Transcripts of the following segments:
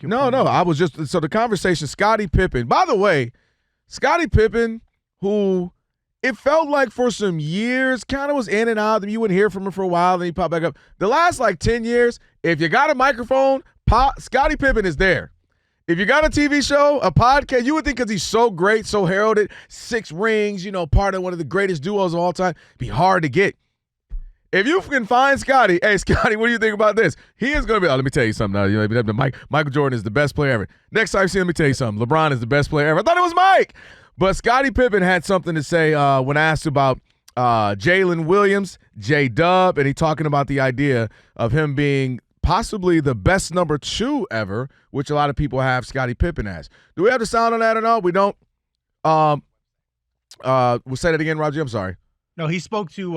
No. I was just – so the conversation, Scottie Pippen. By the way, Scottie Pippen, who it felt like for some years kind of was in and out. You wouldn't hear from him for a while, then he popped back up. The last, 10 years, if you got a microphone, Scottie Pippen is there. If you got a TV show, a podcast, you would think because he's so great, so heralded, 6 rings, part of one of the greatest duos of all time, be hard to get. If you can find Scottie, hey, Scottie, what do you think about this? He is going to be, let me tell you something now. Michael Jordan is the best player ever. Next time you see him, let me tell you something. LeBron is the best player ever. I thought it was Mike. But Scottie Pippen had something to say when asked about Jalen Williams, J-Dub, and he talking about the idea of him being possibly the best number 2 ever, which a lot of people have Scottie Pippen as. Do we have the sound on that or no? We don't. We'll say that again, Roger. I'm sorry. No, he spoke to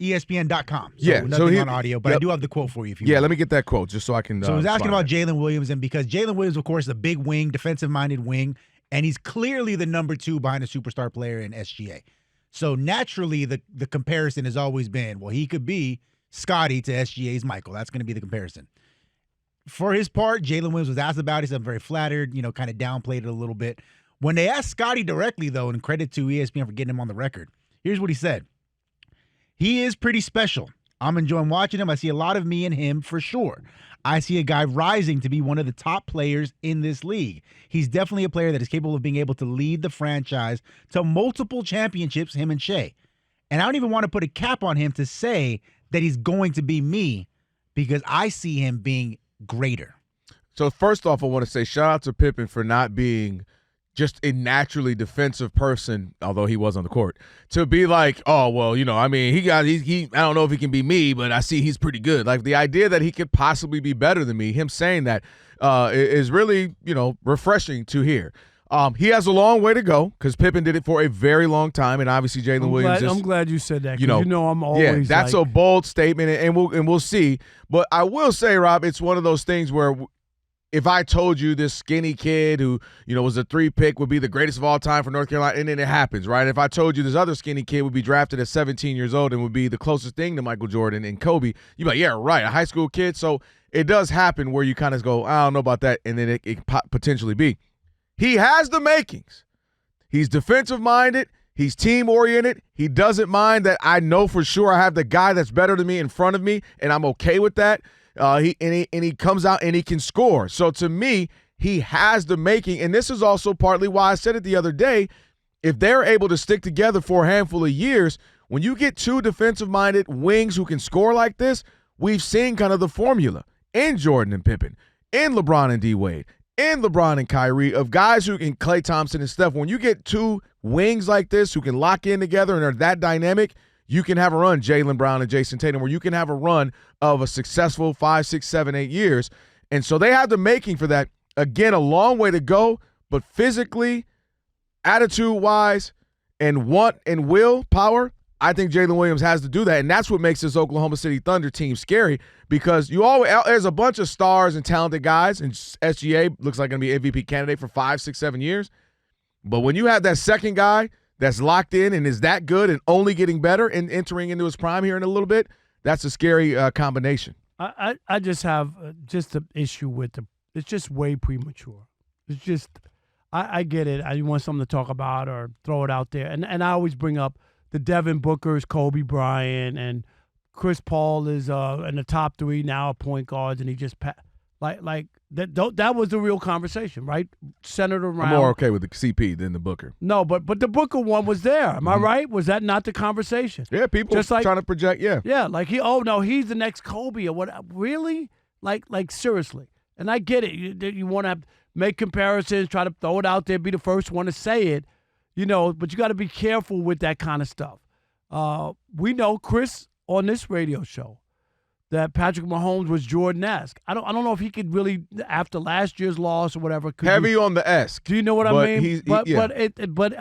ESPN.com. Nothing on audio, but I do have the quote for you. If you want. Let me get that quote just so I can. So he was asking about Jalen Williams, and because Jalen Williams, of course, is a big wing, defensive-minded wing, and he's clearly the number 2 behind a superstar player in SGA. So naturally, the comparison has always been, well, he could be Scottie to SGA's Michael. That's going to be the comparison. For his part, Jalen Williams was asked about it. He said, I'm very flattered, kind of downplayed it a little bit. When they asked Scottie directly, though, and credit to ESPN for getting him on the record, here's what he said. He is pretty special. I'm enjoying watching him. I see a lot of me in him for sure. I see a guy rising to be one of the top players in this league. He's definitely a player that is capable of being able to lead the franchise to multiple championships, him and Shea. And I don't even want to put a cap on him to say that he's going to be me because I see him being greater. So first off, I want to say shout out to Pippen for not being just a naturally defensive person, although he was on the court, to be like, oh, well, he I don't know if he can be me, but I see he's pretty good. Like the idea that he could possibly be better than me, him saying that is really, refreshing to hear. He has a long way to go because Pippen did it for a very long time, and obviously Jalen Williams. I'm glad you said that. I'm always that's a bold statement, and we'll see. But I will say, Rob, it's one of those things where if I told you this skinny kid who was a 3 pick would be the greatest of all time for North Carolina, and then it happens, right? If I told you this other skinny kid would be drafted at 17 years old and would be the closest thing to Michael Jordan and Kobe, you'd be like, yeah, right, a high school kid. So it does happen where you kind of go, I don't know about that, and then it potentially be. He has the makings. He's defensive-minded. He's team-oriented. He doesn't mind that I know for sure I have the guy that's better than me in front of me, and I'm okay with that. He comes out and he can score. So to me, he has the making, and this is also partly why I said it the other day. If they're able to stick together for a handful of years, when you get 2 defensive-minded wings who can score like this, we've seen kind of the formula in Jordan and Pippen, in LeBron and D-Wade, in LeBron and Kyrie, of guys who can, Klay Thompson and Steph. When you get 2 wings like this who can lock in together and are that dynamic, you can have a run, Jaylen Brown and Jason Tatum, where you can have a run of a successful 5, 6, 7, 8 years. And so they have the making for that. Again, a long way to go, but physically, attitude-wise, and want and will power, I think Jalen Williams has to do that. And that's what makes this Oklahoma City Thunder team scary because there's a bunch of stars and talented guys, and SGA looks like going to be MVP candidate for 5, 6, 7 years. But when you have that second guy that's locked in and is that good and only getting better and entering into his prime here in a little bit, that's a scary combination. I just have just an issue with it's just way premature. It's just I get it. I want something to talk about or throw it out there. And I always bring up the Devin Bookers, Kobe Bryant, and Chris Paul is in the top 3 now point guards, and he just that was the real conversation, right? Centered around. I'm more okay with the CP than the Booker. No, but the Booker one was there. Am I right? Was that not the conversation? Yeah, people just trying to project. Yeah, like he's the next Kobe or what? Really? Like seriously? And I get it. You want to make comparisons, try to throw it out there, be the first one to say it, But you got to be careful with that kind of stuff. We know Chris on this radio show that Patrick Mahomes was Jordanesque. I don't know if he could really, after last year's loss or whatever. Heavy on the esque. Do you know what I mean? But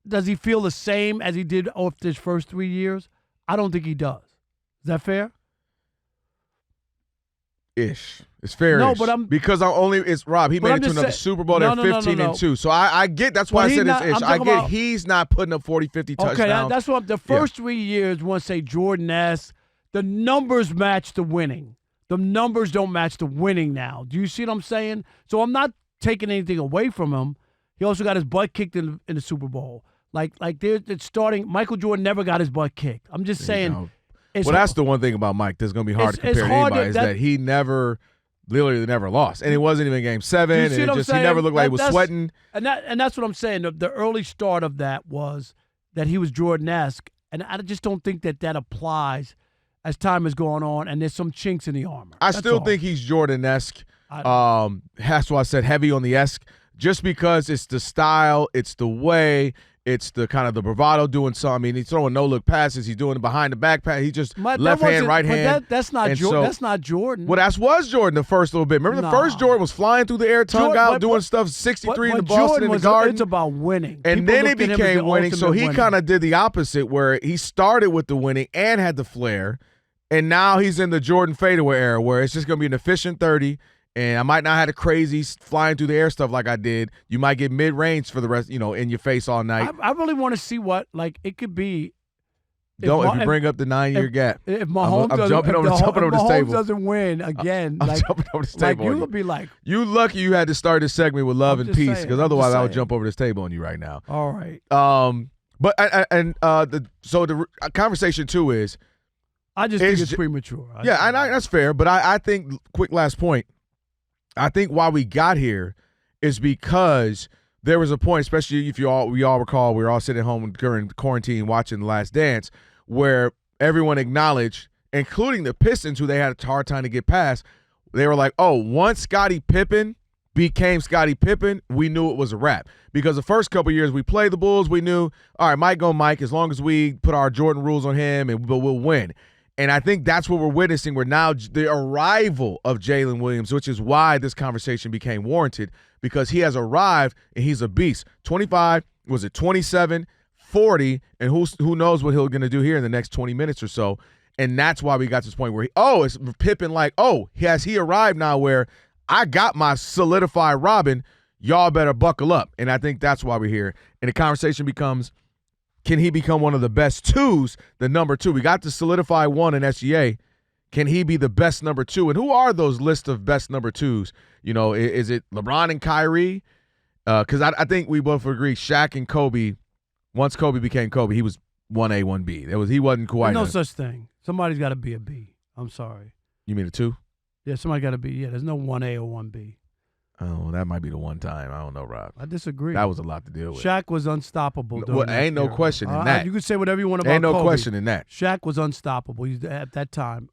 does he feel the same as he did after his first 3 years? I don't think he does. Is that fair? Ish. It's fair. No, but because it's Rob. He made it to another Super Bowl. They're 15-2. So I get. That's why I said it's ish. I get he's not putting up 40, 50 touchdowns. Okay, that's what the first 3 years. Want to say Jordanesque. The numbers match the winning. the numbers don't match the winning now. Do you see what I'm saying? So I'm not taking anything away from him. He also got his butt kicked in the Super Bowl. Like it's starting. Michael Jordan never got his butt kicked. I'm just saying. Well, that's the one thing about Mike that's going to be hard to compare to anybody is that he literally never lost. And it wasn't even Game 7. And he never looked like he was sweating. And that's what I'm saying. The early start of that was that he was Jordanesque. And I just don't think that applies as time is going on and there's some chinks in the armor. I still think he's Jordanesque. That's why I said heavy on the esque. Just because it's the style, it's the way, it's the kind of the bravado doing something. I mean, he's throwing no-look passes. He's doing it behind the back pass. He just left hand, right hand. That's not Jordan. That's not Jordan. Well, that was Jordan the first little bit. Remember the first Jordan was flying through the air, tongue out, doing stuff 63 in the Boston in the Garden. It's about winning. And then it became winning. So he kind of did the opposite where he started with the winning and had the flair. And now he's in the Jordan fadeaway era where it's just going to be an efficient 30. And I might not have the crazy flying through the air stuff like I did. You might get mid-range for the rest, in your face all night. I really want to see what, it could be. If you bring up the 9-year gap. If Mahomes I'm jumping over this table. doesn't win again. I'm jumping over this table. You would be like. You lucky you had to start this segment with love and peace because otherwise I would jump over this table on you right now. All right. But the conversation too is. I just think it's premature. That's fair. But I think, quick last point, I think why we got here is because there was a point, especially if we all recall, we were all sitting at home during quarantine watching The Last Dance, where everyone acknowledged, including the Pistons, who they had a hard time to get past, they were like, oh, once Scottie Pippen became Scottie Pippen, we knew it was a wrap. Because the first couple of years we played the Bulls, we knew, all right, Mike go Mike, as long as we put our Jordan rules on him, but we'll win. And I think that's what we're witnessing. We're now the arrival of Jalen Williams, which is why this conversation became warranted, because he has arrived and he's a beast. 25, 27, 40, and who knows what he's going to do here in the next 20 minutes or so. And that's why we got to this point where it's Pippen has he arrived now where I got my solidified Robin, y'all better buckle up. And I think that's why we're here. And the conversation becomes, can he become one of the best twos, the number 2? We got to solidify 1 in SGA. Can he be the best number 2? And who are those list of best number 2s? Is it LeBron and Kyrie? Because I think we both agree Shaq and Kobe, once Kobe became Kobe, he was 1A, 1B. He wasn't quite. There's no such thing. Somebody's got to be a B. I'm sorry. You mean a 2? Yeah, somebody got to be. Yeah, there's no 1A or 1B. Oh, that might be the one time. I don't know, Rob. I disagree. That was a lot to deal with. Shaq was unstoppable. Ain't no question in that. You could say whatever you want about Ain't no Kobe. question in that. Shaq was unstoppable at that time.